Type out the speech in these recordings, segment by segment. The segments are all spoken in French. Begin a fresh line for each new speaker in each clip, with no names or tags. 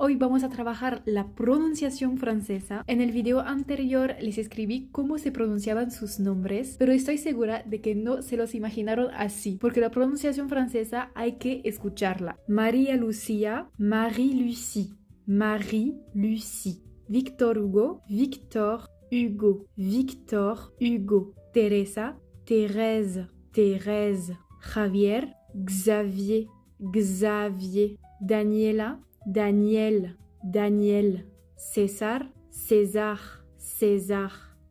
Hoy vamos a trabajar la pronunciación francesa. En el video anterior les escribí cómo se pronunciaban sus nombres, pero estoy segura de que no se los imaginaron así, porque la pronunciación francesa hay que escucharla. María Lucía, Marie-Lucie, Marie-Lucie. Victor Hugo, Victor Hugo, Victor Hugo. Teresa, Thérèse, Thérèse. Javier, Xavier, Xavier. Daniela, Daniel, Daniel. César, César, César.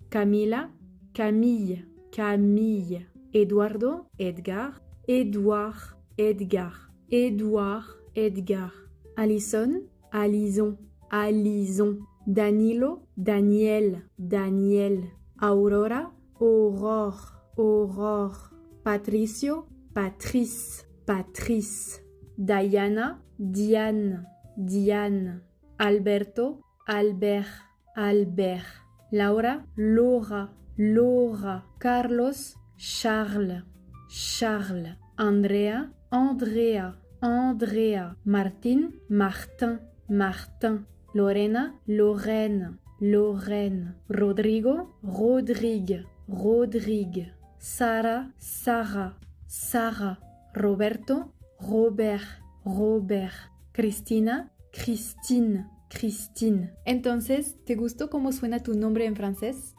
Camila, Camille, Camille. Eduardo, Edgar, Edouard, Edgar. Edouard, Edgar. Alison, Alison, Alison. Danilo, Daniel, Daniel. Aurora, Aurore, Aurore. Patricio, Patrice, Patrice. Diana, Diane, Diane. Alberto, Albert, Albert. Laura, Laura, Laura. Carlos, Charles, Charles. Andrea, Andrea, Andrea. Martin, Martin, Martin. Lorena, Lorraine, Lorraine. Rodrigo, Rodrigue, Rodrigue. Sara, Sara, Sara. Roberto, Robert, Robert. Cristina, Christine, Christine. Entonces, ¿te gustó cómo suena tu nombre en francés?